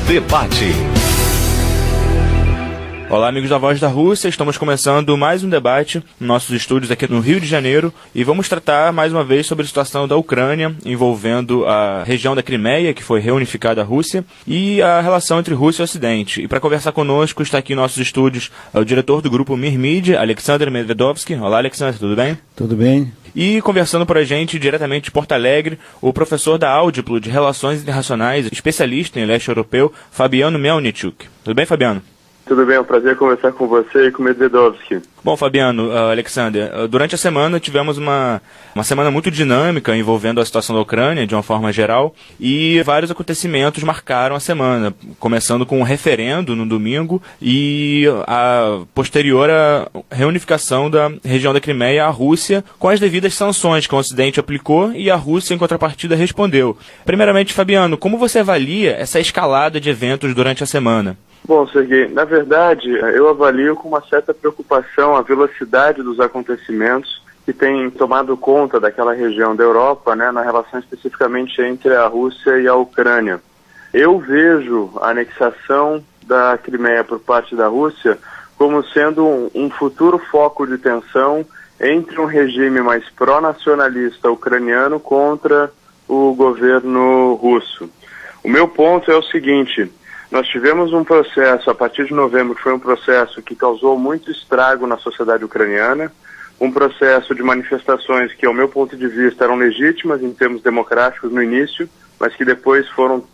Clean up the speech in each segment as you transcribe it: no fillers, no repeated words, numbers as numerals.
Debate. Olá, amigos da Voz da Rússia, estamos começando mais um debate nos nossos estúdios aqui no Rio de Janeiro e vamos tratar mais uma vez sobre a situação da Ucrânia, envolvendo a região da Crimeia, que foi reunificada à Rússia, e a relação entre Rússia e Ocidente. E para conversar conosco está aqui em nossos estúdios o diretor do grupo Mir-Mid, Alexander Medvedovsky. Olá, Alexander, tudo bem? Tudo bem. E conversando por a gente diretamente de Porto Alegre, o professor da Audiplo de Relações Internacionais, especialista em leste europeu, Fabiano Melnichuk. Tudo bem, Fabiano? Tudo bem, é um prazer conversar com você e com o Medvedovsky. Bom, Fabiano, Alexander, durante a semana tivemos uma semana muito dinâmica envolvendo a situação da Ucrânia, de uma forma geral, e vários acontecimentos marcaram a semana, começando com um referendo no domingo e a posterior reunificação da região da Crimeia à Rússia, com as devidas sanções que o Ocidente aplicou e a Rússia, em contrapartida, respondeu. Primeiramente, Fabiano, como você avalia essa escalada de eventos durante a semana? Bom, Serguei, na verdade, eu avalio com uma certa preocupação a velocidade dos acontecimentos que têm tomado conta daquela região da Europa, né, na relação especificamente entre a Rússia e a Ucrânia. Eu vejo a anexação da Crimeia por parte da Rússia como sendo um futuro foco de tensão entre um regime mais pró-nacionalista ucraniano contra o governo russo. O meu ponto é o seguinte: nós tivemos um processo, a partir de novembro, que foi um processo que causou muito estrago na sociedade ucraniana, um processo de manifestações que, ao meu ponto de vista, eram legítimas em termos democráticos no início, mas que depois foram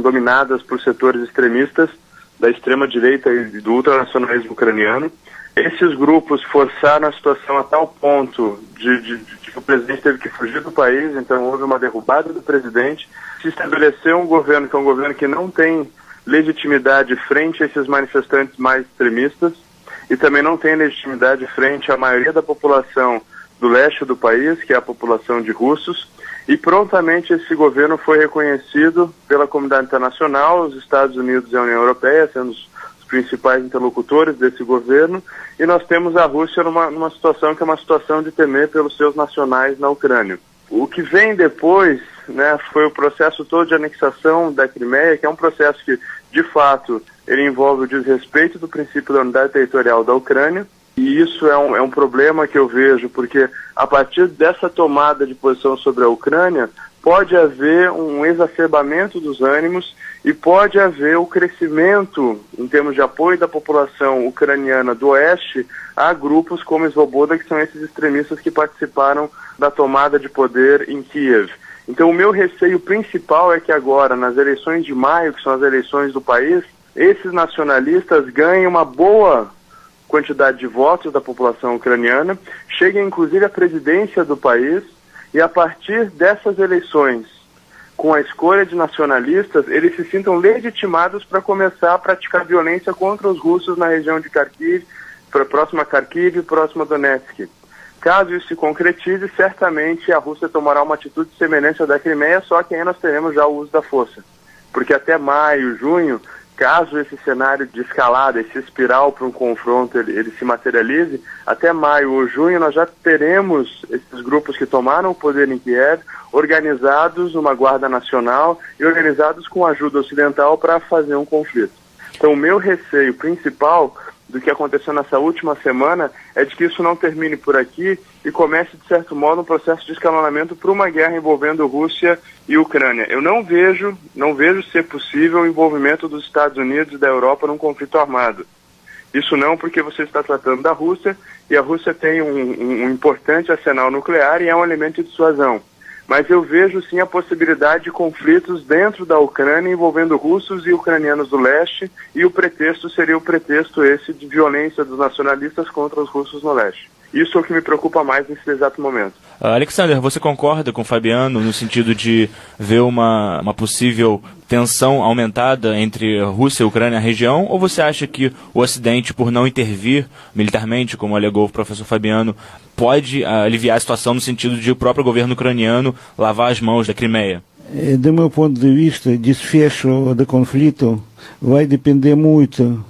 dominadas por setores extremistas da extrema-direita e do ultranacionalismo ucraniano. Esses grupos forçaram a situação a tal ponto de que o presidente teve que fugir do país, então houve uma derrubada do presidente, se estabeleceu um governo que é um governo que não tem legitimidade frente a esses manifestantes mais extremistas e também não tem legitimidade frente à maioria da população do leste do país, que é a população de russos, e prontamente esse governo foi reconhecido pela comunidade internacional, os Estados Unidos e a União Europeia sendo os principais interlocutores desse governo, e nós temos a Rússia numa situação que é uma situação de temer pelos seus nacionais na Ucrânia. O que vem depois, né, foi o processo todo de anexação da Crimeia, que é um processo que, de fato, ele envolve o desrespeito do princípio da unidade territorial da Ucrânia, e isso é um problema que eu vejo, porque a partir dessa tomada de posição sobre a Ucrânia, pode haver um exacerbamento dos ânimos e pode haver o crescimento, em termos de apoio da população ucraniana do oeste, a grupos como Svoboda, que são esses extremistas que participaram da tomada de poder em Kiev. Então o meu receio principal é que agora, nas eleições de maio, que são as eleições do país, esses nacionalistas ganhem uma boa quantidade de votos da população ucraniana, cheguem inclusive à presidência do país, e a partir dessas eleições, com a escolha de nacionalistas, eles se sintam legitimados para começar a praticar violência contra os russos na região de Kharkiv, próxima a Kharkiv e próxima a Donetsk. Caso isso se concretize, certamente a Rússia tomará uma atitude semelhante à da Crimeia, só que aí nós teremos já o uso da força. Porque até maio, junho, caso esse cenário de escalada, esse espiral para um confronto, ele se materialize, até maio ou junho nós já teremos esses grupos que tomaram o poder em Kiev, organizados numa guarda nacional e organizados com ajuda ocidental para fazer um conflito. Então o meu receio principal do que aconteceu nessa última semana é de que isso não termine por aqui e comece, de certo modo, um processo de escalonamento para uma guerra envolvendo Rússia e Ucrânia. Eu não vejo ser possível o envolvimento dos Estados Unidos e da Europa num conflito armado. Isso não, porque você está tratando da Rússia, e a Rússia tem um importante arsenal nuclear e é um elemento de dissuasão. Mas eu vejo sim a possibilidade de conflitos dentro da Ucrânia envolvendo russos e ucranianos do leste, e o pretexto seria o pretexto esse de violência dos nacionalistas contra os russos no leste. Isso é o que me preocupa mais nesse exato momento. Alexander, você concorda com o Fabiano no sentido de ver uma possível tensão aumentada entre Rússia e Ucrânia na região, ou você acha que o Ocidente, por não intervir militarmente, como alegou o professor Fabiano, pode aliviar a situação no sentido de o próprio governo ucraniano lavar as mãos da Crimeia? Do meu ponto de vista, desfecho do conflito vai depender muito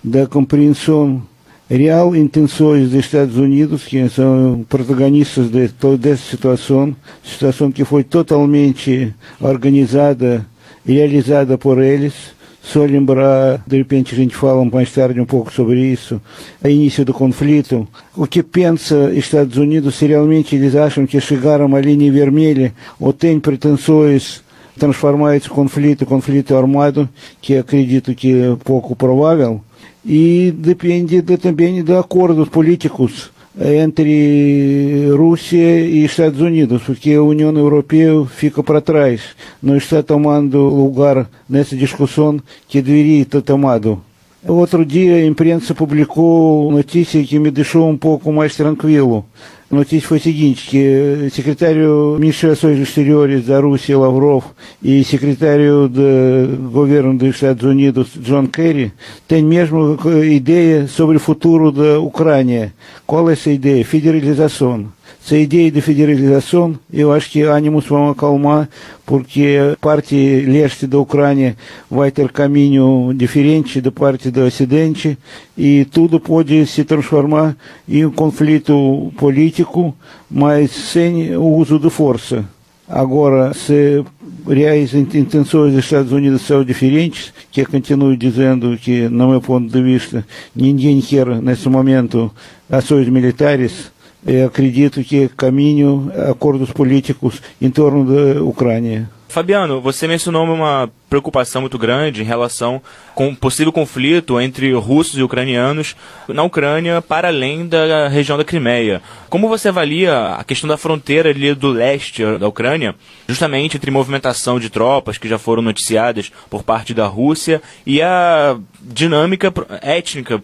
da compreensão real intenções dos Estados Unidos, que são protagonistas de toda essa situação que foi totalmente organizada e realizada por eles, Só lembrar, de repente a gente fala mais tarde um pouco sobre isso, a início do conflito. O que pensa Estados Unidos, se realmente eles acham que chegaram à linha vermelha ou têm pretensões transformar esse conflito armado, que acredito que é pouco provável, e depende também de acordos políticos entre Rússia e Estados Unidos, porque a União Europeia fica para trás, não está tomando lugar nessa discussão que deveria ter tomado. Outro dia a imprensa publicou notícia que me deixou um pouco mais tranquilo. A notícia foi a seguinte, que o secretário de Ministrações Exteriores da Rússia, Lavrov, e secretário de governo dos Estados Unidos, John Kerry, têm mesmo ideia sobre o futuro da Ucrânia. Qual é essa ideia? Federalização. Essa ideia de federalização, eu acho que ânimos vão acalmar, porque a parte leste da Ucrânia vai ter caminho diferente da parte do ocidente e tudo pode se transformar em um conflito político, mas sem o uso de força. Agora, se reais intenções dos Estados Unidos são diferentes, que eu continuo dizendo que, no meu ponto de vista, ninguém quer, nesse momento, ações militares, eu acredito que caminho acordos políticos em torno da Ucrânia. Fabiano, você mencionou uma preocupação muito grande em relação com um possível conflito entre russos e ucranianos na Ucrânia para além da região da Crimeia. Como você avalia a questão da fronteira ali do leste da Ucrânia, justamente entre movimentação de tropas que já foram noticiadas por parte da Rússia e a dinâmica étnica,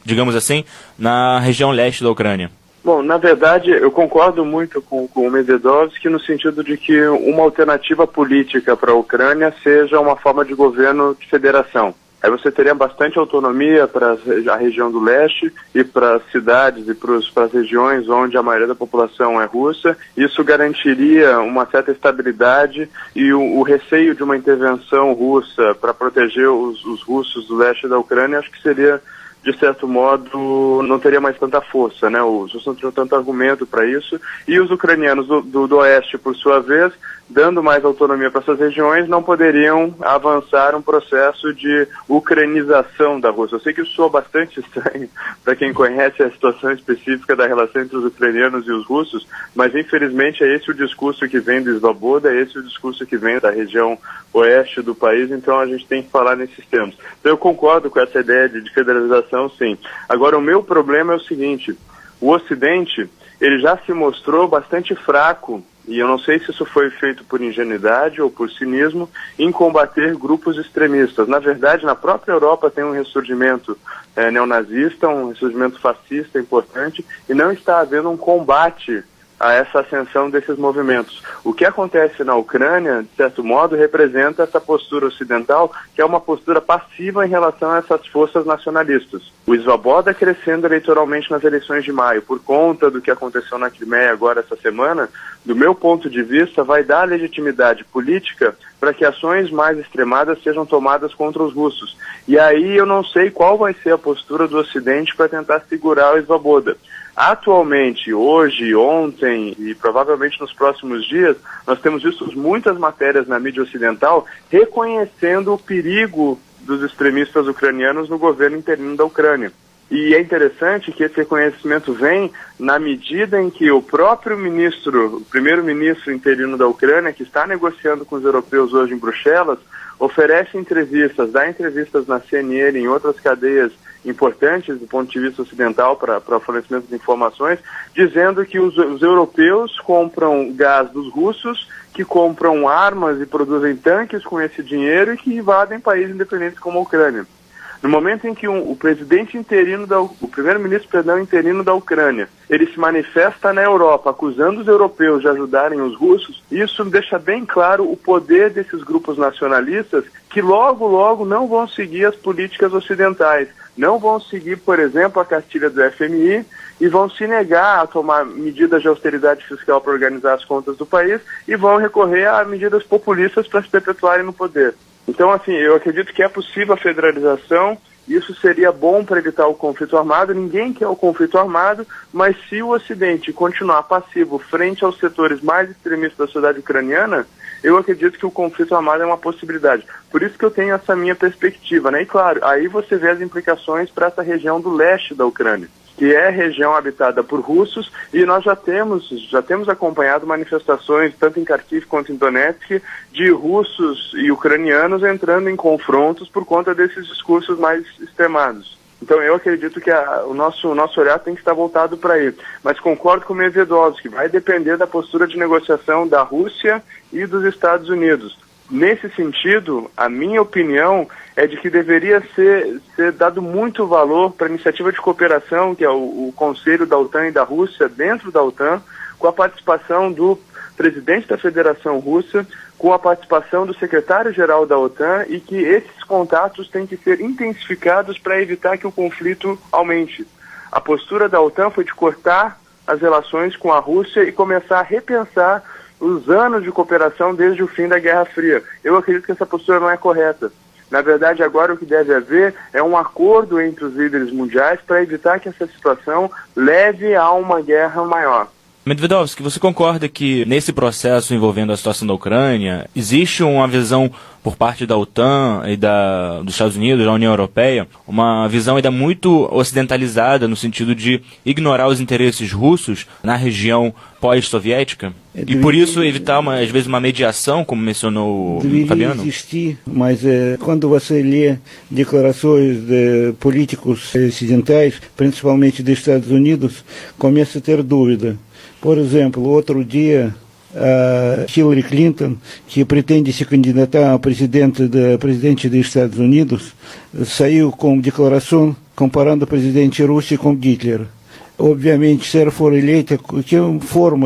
digamos assim, na região leste da Ucrânia? Bom, na verdade, eu concordo muito com o Medvedovsky no sentido de que uma alternativa política para a Ucrânia seja uma forma de governo de federação. Aí você teria bastante autonomia para a região do leste e para as cidades e para as regiões onde a maioria da população é russa. Isso garantiria uma certa estabilidade e o receio de uma intervenção russa para proteger os russos do leste da Ucrânia, acho que seria, de certo modo, não teria mais tanta força, né? Os russos não teriam tanto argumento para isso. E os ucranianos do oeste, por sua vez, dando mais autonomia para essas regiões, não poderiam avançar um processo de ucranização da Rússia. Eu sei que isso soa bastante estranho para quem conhece a situação específica da relação entre os ucranianos e os russos, mas infelizmente é esse o discurso que vem do Svoboda, é esse o discurso que vem da região oeste do país, então a gente tem que falar nesses termos. Então eu concordo com essa ideia de federalização, sim. Agora, o meu problema é o seguinte: o Ocidente, ele já se mostrou bastante fraco, e eu não sei se isso foi feito por ingenuidade ou por cinismo, em combater grupos extremistas. Na verdade, na própria Europa tem um ressurgimento neonazista, um ressurgimento fascista importante, e não está havendo um combate a essa ascensão desses movimentos. O que acontece na Ucrânia, de certo modo, representa essa postura ocidental, que é uma postura passiva em relação a essas forças nacionalistas. O Svoboda crescendo eleitoralmente nas eleições de maio, por conta do que aconteceu na Crimeia agora essa semana, do meu ponto de vista, vai dar legitimidade política para que ações mais extremadas sejam tomadas contra os russos. E aí eu não sei qual vai ser a postura do Ocidente para tentar segurar o Svoboda. Atualmente, hoje, ontem e provavelmente nos próximos dias, nós temos visto muitas matérias na mídia ocidental reconhecendo o perigo dos extremistas ucranianos no governo interino da Ucrânia. E é interessante que esse reconhecimento vem na medida em que o próprio o primeiro-ministro interino da Ucrânia, que está negociando com os europeus hoje em Bruxelas, oferece entrevistas, dá entrevistas na CNN e em outras cadeias importantes do ponto de vista ocidental para o fornecimento de informações, dizendo que os europeus compram gás dos russos, que compram armas e produzem tanques com esse dinheiro e que invadem países independentes como a Ucrânia. No momento em que o primeiro-ministro interino da Ucrânia, ele se manifesta na Europa acusando os europeus de ajudarem os russos, isso deixa bem claro o poder desses grupos nacionalistas que logo, logo não vão seguir as políticas ocidentais, não vão seguir, por exemplo, a cartilha do FMI e vão se negar a tomar medidas de austeridade fiscal para organizar as contas do país e vão recorrer a medidas populistas para se perpetuarem no poder. Então, assim, eu acredito que é possível a federalização, isso seria bom para evitar o conflito armado. Ninguém quer o conflito armado, mas se o Ocidente continuar passivo frente aos setores mais extremistas da sociedade ucraniana, eu acredito que o conflito armado é uma possibilidade. Por isso que eu tenho essa minha perspectiva, né? E claro, aí você vê as implicações para essa região do leste da Ucrânia, que é região habitada por russos, e nós já temos acompanhado manifestações, tanto em Kharkiv quanto em Donetsk, de russos e ucranianos entrando em confrontos por conta desses discursos mais extremados. Então eu acredito que o nosso olhar tem que estar voltado para aí. Mas concordo com o Medvedovski, que vai depender da postura de negociação da Rússia e dos Estados Unidos. Nesse sentido, a minha opinião é de que deveria ser dado muito valor para a iniciativa de cooperação, que é o Conselho da OTAN e da Rússia dentro da OTAN, com a participação do presidente da Federação Russa, com a participação do secretário-geral da OTAN, e que esses contatos têm que ser intensificados para evitar que o conflito aumente. A postura da OTAN foi de cortar as relações com a Rússia e começar a repensar os anos de cooperação desde o fim da Guerra Fria. Eu acredito que essa postura não é correta. Na verdade, agora o que deve haver é um acordo entre os líderes mundiais para evitar que essa situação leve a uma guerra maior. Medvedovski, você concorda que nesse processo envolvendo a situação da Ucrânia, existe uma visão por parte da OTAN e dos Estados Unidos, da União Europeia, uma visão ainda muito ocidentalizada no sentido de ignorar os interesses russos na região pós-soviética? E por isso evitar, às vezes, uma mediação, como mencionou o Fabiano? Deveria existir, mas quando você lê declarações de políticos ocidentais, principalmente dos Estados Unidos, começa a ter dúvida. Por exemplo, outro dia, a Hillary Clinton, que pretende se candidatar a presidente dos Estados Unidos, saiu com declaração comparando o presidente Rússia com Hitler. Obviamente, se ela for eleita,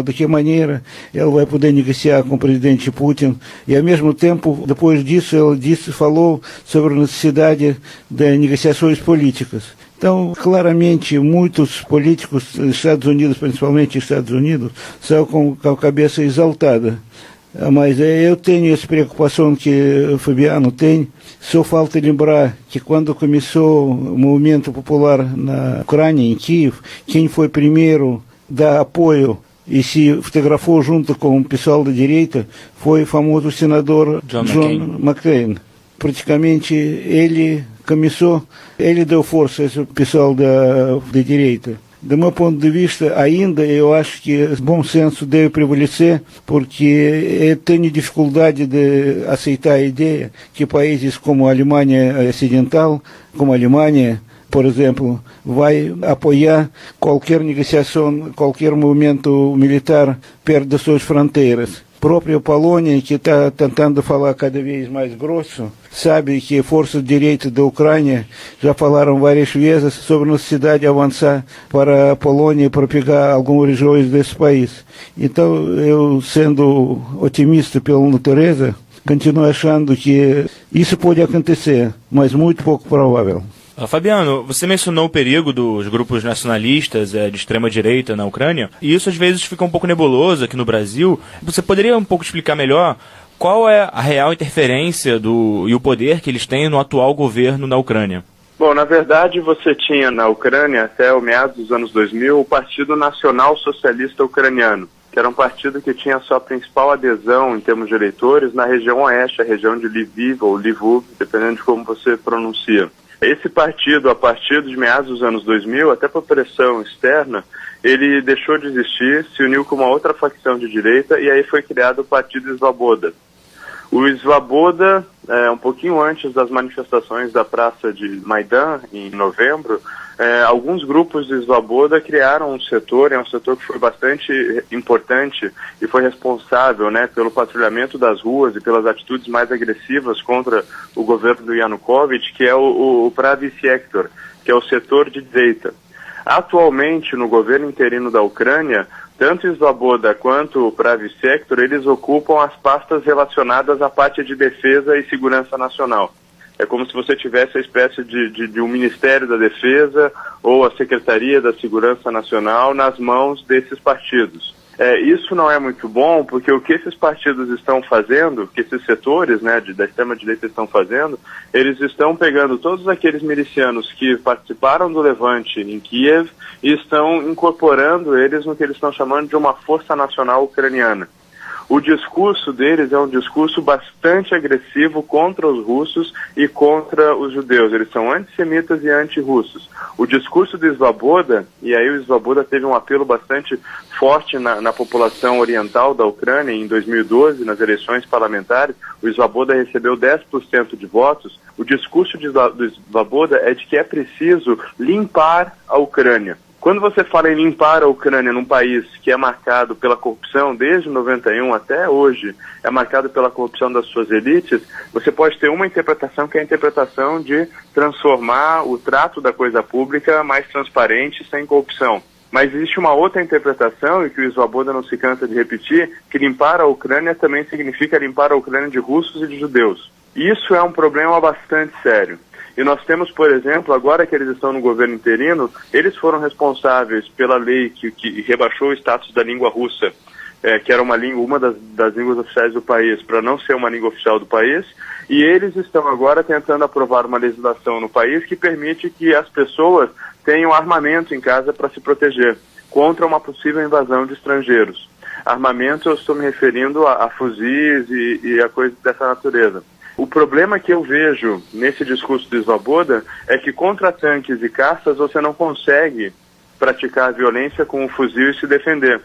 de que maneira ela vai poder negociar com o presidente Putin, e ao mesmo tempo, depois disso, ela falou sobre a necessidade de negociações políticas. Então, claramente, muitos políticos dos Estados Unidos, principalmente Estados Unidos, são com a cabeça exaltada. Mas eu tenho essa preocupação que o Fabiano tem. Só falta lembrar que quando começou o movimento popular na Ucrânia, em Kiev, quem foi primeiro a dar apoio e se fotografou junto com o pessoal da direita foi o famoso senador John McCain. Praticamente ele deu força a esse pessoal da direita. Do meu ponto de vista, ainda eu acho que o bom senso deve prevalecer, porque eu tenho dificuldade de aceitar a ideia que países como a Alemanha Ocidental, como a Alemanha, por exemplo, vai apoiar qualquer negociação, qualquer movimento militar perto das suas fronteiras. A própria Polônia, que está tentando falar cada vez mais grosso, sabe que forças de direita da Ucrânia já falaram várias vezes sobre a necessidade de avançar para a Polônia para pegar algumas regiões desse país. Então, eu, sendo otimista pela natureza, continuo achando que isso pode acontecer, mas muito pouco provável. Fabiano, você mencionou o perigo dos grupos nacionalistas de extrema-direita na Ucrânia, e isso às vezes fica um pouco nebuloso aqui no Brasil. Você poderia um pouco explicar melhor qual é a real interferência e o poder que eles têm no atual governo na Ucrânia? Bom, na verdade você tinha na Ucrânia, até o meados dos anos 2000, o Partido Nacional Socialista Ucraniano, que era um partido que tinha sua principal adesão em termos de eleitores na região oeste, a região de Lviv ou Lviv, dependendo de como você pronuncia. Esse partido, a partir de meados dos anos 2000, até por pressão externa, ele deixou de existir, se uniu com uma outra facção de direita e aí foi criado o Partido Svoboda. O Svoboda, um pouquinho antes das manifestações da Praça de Maidan, em novembro, alguns grupos de Svoboda criaram um setor, é um setor que foi bastante importante e foi responsável, né, pelo patrulhamento das ruas e pelas atitudes mais agressivas contra o governo do Yanukovych, que é o Pravi Sektor, que é o setor de direita. Atualmente, no governo interino da Ucrânia, tanto Svoboda quanto o Pravi Sektor, eles ocupam as pastas relacionadas à parte de defesa e segurança nacional. É como se você tivesse a espécie de um Ministério da Defesa ou a Secretaria da Segurança Nacional nas mãos desses partidos. Isso não é muito bom, porque o que esses partidos estão fazendo, que esses setores, né, da extrema-direita estão fazendo, eles estão pegando todos aqueles milicianos que participaram do levante em Kiev e estão incorporando eles no que eles estão chamando de uma força nacional ucraniana. O discurso deles é um discurso bastante agressivo contra os russos e contra os judeus. Eles são antissemitas e anti-russos. O discurso do Svoboda, e aí o Svoboda teve um apelo bastante forte na população oriental da Ucrânia em 2012, nas eleições parlamentares, o Svoboda recebeu 10% de votos. O discurso do Svoboda é de que é preciso limpar a Ucrânia. Quando você fala em limpar a Ucrânia num país que é marcado pela corrupção desde 91 até hoje, é marcado pela corrupção das suas elites, você pode ter uma interpretação que é a interpretação de transformar o trato da coisa pública mais transparente sem corrupção. Mas existe uma outra interpretação, e que o Svoboda não se cansa de repetir, que limpar a Ucrânia também significa limpar a Ucrânia de russos e de judeus. Isso é um problema bastante sério. E nós temos, por exemplo, agora que eles estão no governo interino, eles foram responsáveis pela lei que rebaixou o status da língua russa, que era uma das línguas oficiais do país, para não ser uma língua oficial do país, e eles estão agora tentando aprovar uma legislação no país que permite que as pessoas tenham armamento em casa para se proteger contra uma possível invasão de estrangeiros. Armamento, eu estou me referindo a fuzis e a coisas dessa natureza. O problema que eu vejo nesse discurso do Svoboda é que contra tanques e caças você não consegue praticar violência com um fuzil e se defender.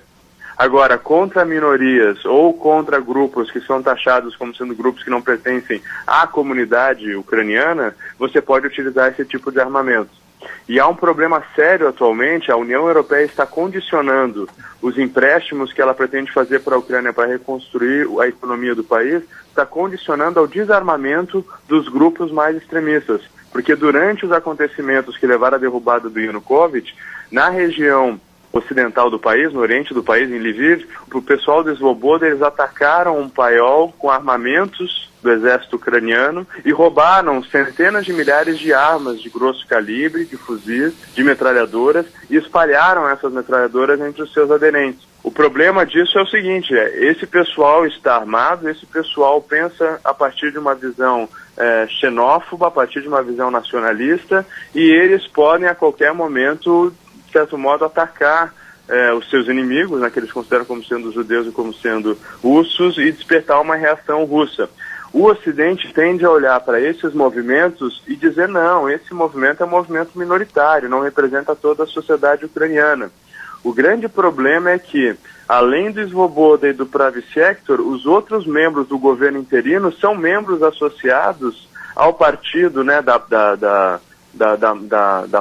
Agora, contra minorias ou contra grupos que são taxados como sendo grupos que não pertencem à comunidade ucraniana, você pode utilizar esse tipo de armamento. E há um problema sério atualmente. A União Europeia está condicionando os empréstimos que ela pretende fazer para a Ucrânia para reconstruir a economia do país, está condicionando ao desarmamento dos grupos mais extremistas. Porque durante os acontecimentos que levaram à derrubada do Yanukovych, na região ocidental do país, no oriente do país, em Lviv, o pessoal do Svoboda, eles atacaram um paiol com armamentos do exército ucraniano e roubaram centenas de milhares de armas de grosso calibre, de fuzis, de metralhadoras, e espalharam essas metralhadoras entre os seus aderentes. O problema disso é o seguinte, esse pessoal está armado, esse pessoal pensa a partir de uma visão xenófoba, a partir de uma visão nacionalista, e eles podem a qualquer momento, de certo modo, atacar os seus inimigos, né, que eles consideram como sendo judeus e como sendo russos, e despertar uma reação russa. O Ocidente tende a olhar para esses movimentos e dizer, não, esse movimento é um movimento minoritário, não representa toda a sociedade ucraniana. O grande problema é que, além do Svoboda e do Pravi Sector, os outros membros do governo interino são membros associados ao partido, né, da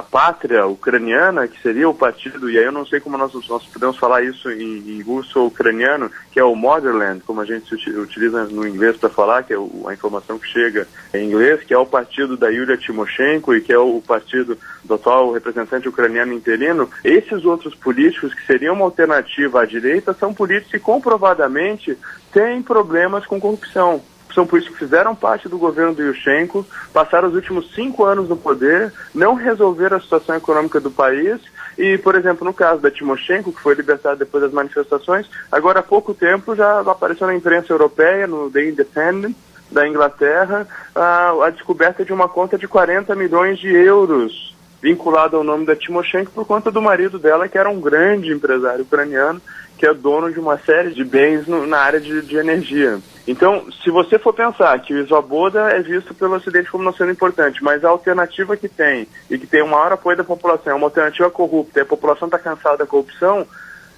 pátria ucraniana, que seria o partido, e aí eu não sei como nós podemos falar isso em russo ou ucraniano, que é o Motherland, como a gente utiliza no inglês para falar, que é a informação que chega em inglês, que é o partido da Yulia Tymoshenko e que é o partido do atual representante ucraniano interino. Esses outros políticos que seriam uma alternativa à direita são políticos que comprovadamente têm problemas com corrupção. São políticos que fizeram parte do governo do Yushchenko, passaram os últimos 5 anos no poder, não resolveram a situação econômica do país e, por exemplo, no caso da Tymoshenko, que foi libertada depois das manifestações, agora há pouco tempo já apareceu na imprensa europeia, no The Independent, da Inglaterra, a descoberta de uma conta de 40 milhões de euros vinculada ao nome da Tymoshenko por conta do marido dela, que era um grande empresário ucraniano, que é dono de uma série de bens na área de energia. Então, se você for pensar que o Svoboda é visto pelo Ocidente como não sendo importante, mas a alternativa que tem, e que tem o maior apoio da população, é uma alternativa corrupta, e a população está cansada da corrupção,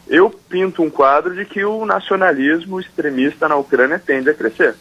eu pinto um quadro de que o nacionalismo extremista na Ucrânia tende a crescer.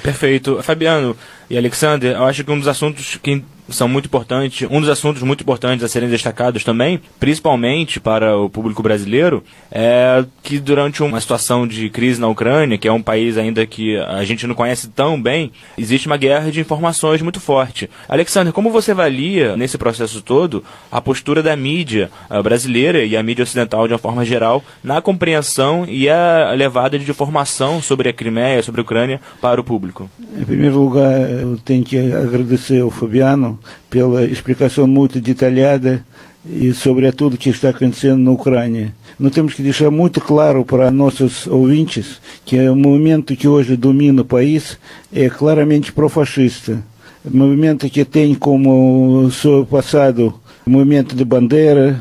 Perfeito. Fabiano e Alexander, eu acho que um dos assuntos que são muito importantes, um dos assuntos muito importantes a serem destacados também, principalmente para o público brasileiro, é que durante uma situação de crise na Ucrânia, que é um país ainda que a gente não conhece tão bem, existe uma guerra de informações muito forte. Alexander, como você avalia, nesse processo todo, a postura da mídia brasileira e a mídia ocidental de uma forma geral, na compreensão e a levada de informação sobre a Crimeia, sobre a Ucrânia, para o público? Em primeiro lugar, eu tenho que agradecer ao Fabiano pela explicação muito detalhada e sobre tudo que está acontecendo na Ucrânia. Nós temos que deixar muito claro para nossos ouvintes que o movimento que hoje domina o país é claramente pró-fascista. O movimento que tem como seu passado o movimento de Bandera,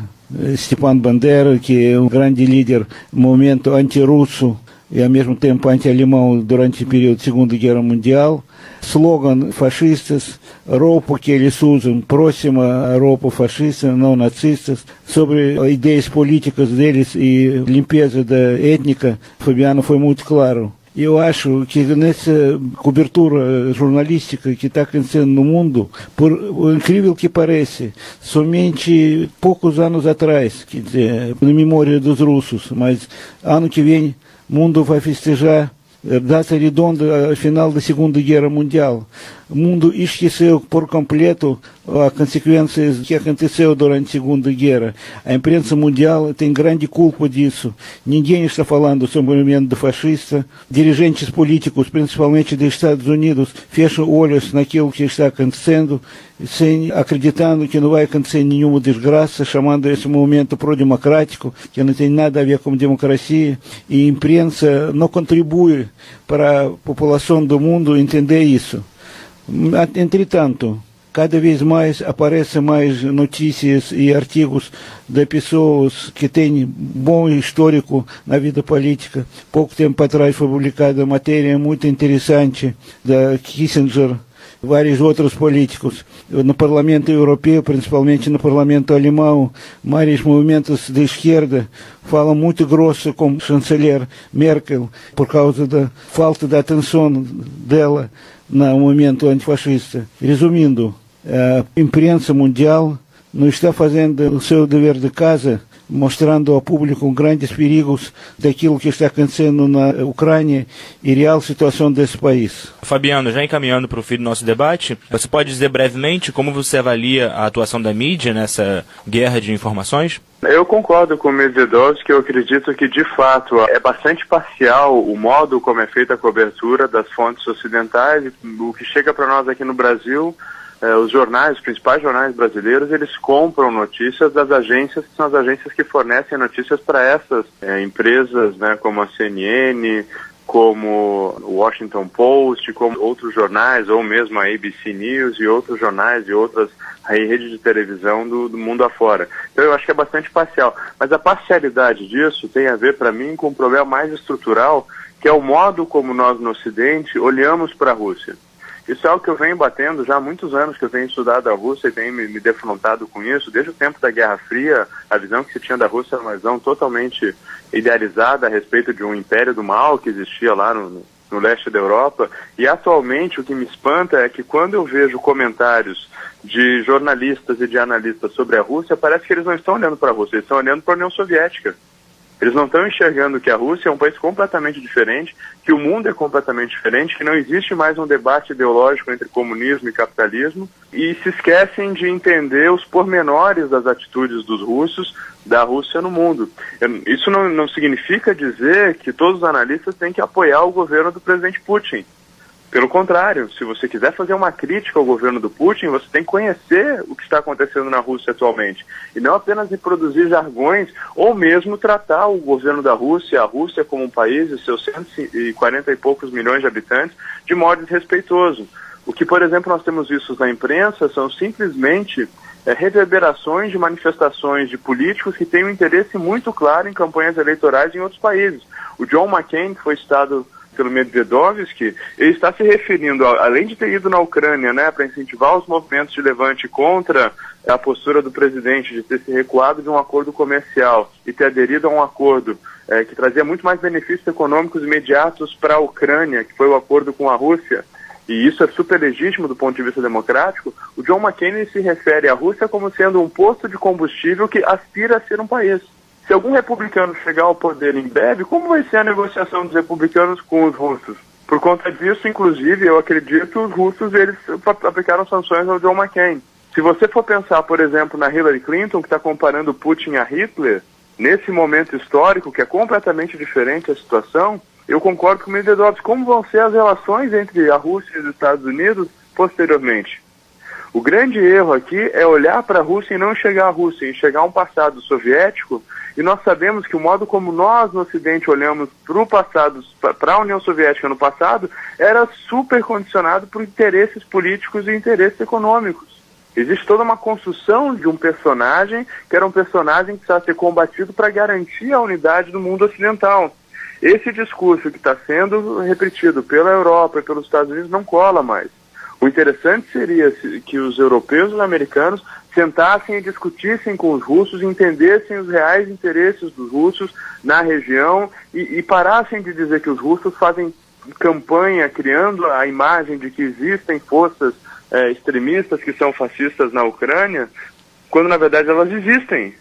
Stepan Bandera, que é um grande líder do movimento anti-russo e ao mesmo tempo anti-alemão durante o período da Segunda Guerra Mundial. Slogan fascistas, roupa que eles usam próxima à roupa fascista, não nacistas, sobre ideias políticas deles e limpeza étnica, Fabiano foi muito claro. Eu acho que nessa cobertura jornalística que está acontecendo no mundo, por incrível que pareça, somente poucos anos atrás, quer dizer, na memória dos russos, mas ano que vem o mundo vai festejar a data redonda, a final da Segunda Guerra Mundial. O mundo esqueceu por completo as consequências que aconteceu durante a Segunda Guerra. A imprensa mundial tem grande culpa disso. Ninguém está falando sobre o movimento fascista. Dirigentes políticos, principalmente dos Estados Unidos, fecham olhos naquilo que está acontecendo, acreditando que não vai acontecer nenhuma desgraça, chamando esse movimento pro-democrático, que não tem nada a ver com democracia. E a imprensa não contribui para a população do mundo entender isso. Entretanto, cada vez mais aparecem mais notícias e artigos de pessoas que têm bom histórico na vida política. Pouco tempo atrás foi publicada uma matéria muito interessante da Kissinger, vários outros políticos. No Parlamento Europeu, principalmente no Parlamento Alemão, vários movimentos de esquerda falam muito grosso com o chanceler Merkel por causa da falta de atenção dela no movimento antifascista. Resumindo, a imprensa mundial não está fazendo o seu dever de casa, mostrando ao público grandes perigos daquilo que está acontecendo na Ucrânia e real situação desse país. Fabiano, já encaminhando para o fim do nosso debate, você pode dizer brevemente como você avalia a atuação da mídia nessa guerra de informações? Eu concordo com o Medvedovsky, eu acredito que, de fato, é bastante parcial o modo como é feita a cobertura das fontes ocidentais. O que chega para nós aqui no Brasil, os jornais, os principais jornais brasileiros, eles compram notícias das agências, que são as agências que fornecem notícias para essas empresas, né, como a CNN, como o Washington Post, como outros jornais, ou mesmo a ABC News e outros jornais e outras redes de televisão do mundo afora. Então eu acho que é bastante parcial. Mas a parcialidade disso tem a ver, para mim, com um problema mais estrutural, que é o modo como nós no Ocidente olhamos para a Rússia. Isso é algo que eu venho batendo já há muitos anos, que eu tenho estudado a Rússia e tenho me defrontado com isso. Desde o tempo da Guerra Fria, a visão que se tinha da Rússia era uma visão totalmente idealizada a respeito de um império do mal que existia lá no leste da Europa. E atualmente o que me espanta é que quando eu vejo comentários de jornalistas e de analistas sobre a Rússia, parece que eles não estão olhando para a Rússia, eles estão olhando para a União Soviética. Eles não estão enxergando que a Rússia é um país completamente diferente, que o mundo é completamente diferente, que não existe mais um debate ideológico entre comunismo e capitalismo, e se esquecem de entender os pormenores das atitudes dos russos, da Rússia no mundo. Isso não significa dizer que todos os analistas têm que apoiar o governo do presidente Putin. Pelo contrário, se você quiser fazer uma crítica ao governo do Putin, você tem que conhecer o que está acontecendo na Rússia atualmente. E não apenas reproduzir jargões, ou mesmo tratar o governo da Rússia, a Rússia como um país e seus 140 e poucos milhões de habitantes, de modo desrespeitoso. O que, por exemplo, nós temos visto na imprensa são simplesmente reverberações de manifestações de políticos que têm um interesse muito claro em campanhas eleitorais em outros países. O John McCain, que foi citado pelo Medvedovsky, ele está se referindo, além de ter ido na Ucrânia, né, para incentivar os movimentos de levante contra a postura do presidente de ter se recuado de um acordo comercial e ter aderido a um acordo que trazia muito mais benefícios econômicos imediatos para a Ucrânia, que foi o acordo com a Rússia, e isso é super legítimo do ponto de vista democrático. O John McCain se refere à Rússia como sendo um posto de combustível que aspira a ser um país. Se algum republicano chegar ao poder em breve, como vai ser a negociação dos republicanos com os russos? Por conta disso, inclusive, eu acredito, os russos eles aplicaram sanções ao John McCain. Se você for pensar, por exemplo, na Hillary Clinton, que está comparando Putin a Hitler, nesse momento histórico, que é completamente diferente a situação, eu concordo com o Medvedovsky. Como vão ser as relações entre a Rússia e os Estados Unidos posteriormente? O grande erro aqui é olhar para a Rússia e não enxergar a Rússia, enxergar um passado soviético, e nós sabemos que o modo como nós no Ocidente olhamos para o passado, para a União Soviética no passado, era super condicionado por interesses políticos e interesses econômicos. Existe toda uma construção de um personagem, que era um personagem que precisava ser combatido para garantir a unidade do mundo ocidental. esse discurso que está sendo repetido pela Europa e pelos Estados Unidos não cola mais. O interessante seria que os europeus e os americanos sentassem e discutissem com os russos, entendessem os reais interesses dos russos na região e parassem de dizer que os russos fazem campanha criando a imagem de que existem forças extremistas que são fascistas na Ucrânia, quando na verdade elas existem.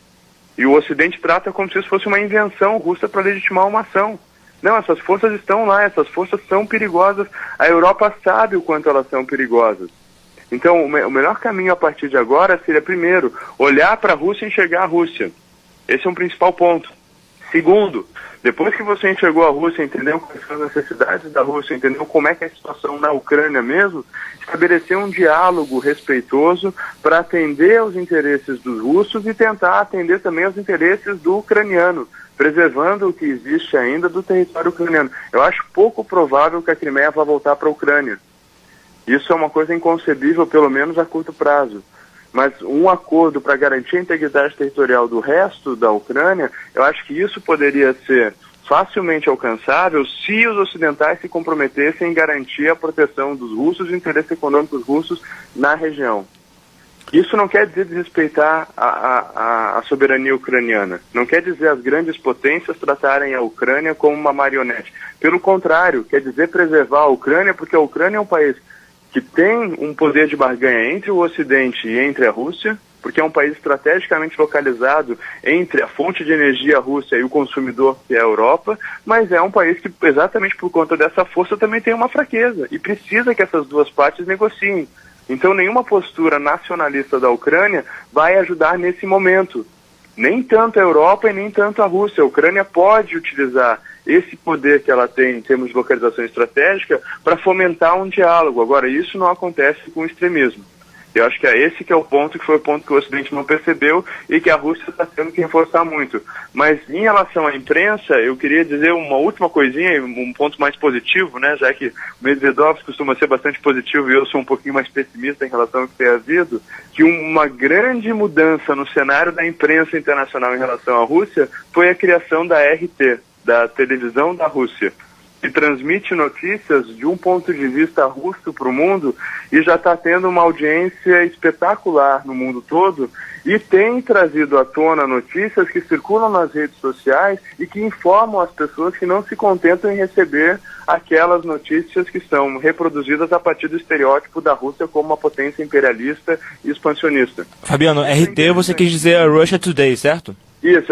E o Ocidente trata como se isso fosse uma invenção russa para legitimar uma ação. Não, essas forças estão lá, essas forças são perigosas. A Europa sabe o quanto elas são perigosas. Então, o melhor caminho a partir de agora seria, primeiro, olhar para a Rússia e enxergar a Rússia. Esse é um principal ponto. Segundo, depois que você enxergou a Rússia, entendeu quais são as necessidades da Rússia, entendeu como é que é a situação na Ucrânia mesmo, estabelecer um diálogo respeitoso para atender aos interesses dos russos e tentar atender também aos interesses do ucraniano, preservando o que existe ainda do território ucraniano. Eu acho pouco provável que a Crimeia vá voltar para a Ucrânia. Isso é uma coisa inconcebível, pelo menos a curto prazo. Mas um acordo para garantir a integridade territorial do resto da Ucrânia, eu acho que isso poderia ser facilmente alcançável se os ocidentais se comprometessem em garantir a proteção dos russos e interesses econômicos russos na região. Isso não quer dizer desrespeitar a soberania ucraniana. Não quer dizer as grandes potências tratarem a Ucrânia como uma marionete. Pelo contrário, quer dizer preservar a Ucrânia, porque a Ucrânia é um país que tem um poder de barganha entre o Ocidente e entre a Rússia, porque é um país estrategicamente localizado entre a fonte de energia a Rússia e o consumidor, que é a Europa, mas é um país que, exatamente por conta dessa força, também tem uma fraqueza e precisa que essas duas partes negociem. Então, nenhuma postura nacionalista da Ucrânia vai ajudar nesse momento. Nem tanto a Europa e nem tanto a Rússia. A Ucrânia pode utilizar esse poder que ela tem em termos de localização estratégica para fomentar um diálogo. Agora, isso não acontece com o extremismo. Eu acho que é esse que é o ponto, que foi o ponto que o Ocidente não percebeu e que a Rússia está tendo que reforçar muito. Mas em relação à imprensa, eu queria dizer uma última coisinha, um ponto mais positivo, né, já que o Medvedov costuma ser bastante positivo e eu sou um pouquinho mais pessimista em relação ao que tem havido, que uma grande mudança no cenário da imprensa internacional em relação à Rússia foi a criação da RT, da televisão da Rússia, que transmite notícias de um ponto de vista russo para o mundo e já está tendo uma audiência espetacular no mundo todo e tem trazido à tona notícias que circulam nas redes sociais e que informam as pessoas que não se contentam em receber aquelas notícias que são reproduzidas a partir do estereótipo da Rússia como uma potência imperialista e expansionista. Fabiano, RT você quis dizer a Russia Today, certo? Isso,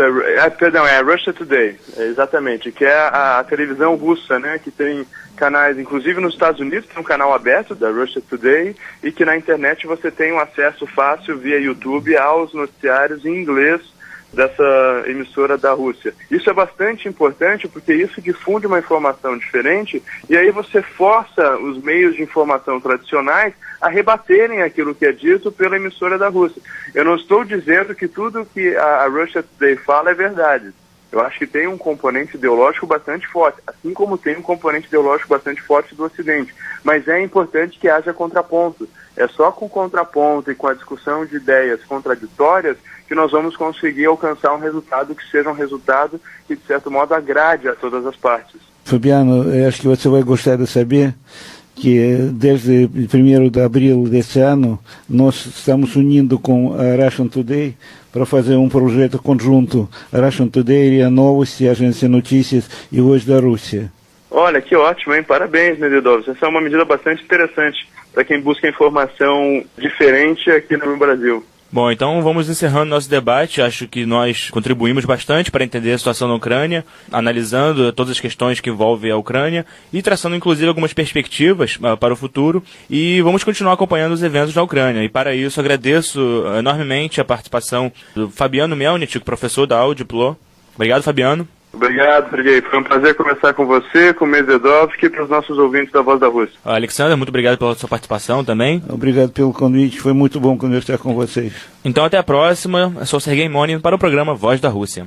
perdão, é a Russia Today, exatamente, que é a televisão russa, né, que tem canais, inclusive nos Estados Unidos tem um canal aberto da Russia Today e que na internet você tem um acesso fácil via YouTube aos noticiários em inglês dessa emissora da Rússia. Isso é bastante importante porque isso difunde uma informação diferente e aí você força os meios de informação tradicionais a rebaterem aquilo que é dito pela emissora da Rússia. Eu não estou dizendo que tudo que a Russia Today fala é verdade. Eu acho que tem um componente ideológico bastante forte, assim como tem um componente ideológico bastante forte do Ocidente. Mas é importante que haja contraponto. É só com contraponto e com a discussão de ideias contraditórias que nós vamos conseguir alcançar um resultado que seja um resultado que, de certo modo, agrade a todas as partes. Fabiano, acho que você vai gostar de saber que desde 1º de abril desse ano nós estamos unindo com a Russian Today para fazer um projeto conjunto, a Russian Today, a Novosti, a Agência Notícias e Hoje da Rússia. Olha, que ótimo, hein? Parabéns, Medvedov. Essa é uma medida bastante interessante para quem busca informação diferente aqui no Brasil. Bom, então vamos encerrando nosso debate. Acho que nós contribuímos bastante para entender a situação na Ucrânia, analisando todas as questões que envolvem a Ucrânia e traçando inclusive algumas perspectivas para o futuro. E vamos continuar acompanhando os eventos na Ucrânia. E para isso agradeço enormemente a participação do Fabiano Melnick, professor da Audiplo. Obrigado, Fabiano. Obrigado, Sergei. Foi um prazer conversar com você, com o Medvedov e para os nossos ouvintes da Voz da Rússia. Alexander, muito obrigado pela sua participação também. Obrigado pelo convite, foi muito bom conversar com vocês. Então até a próxima. Eu sou o Sergei Monin para o programa Voz da Rússia.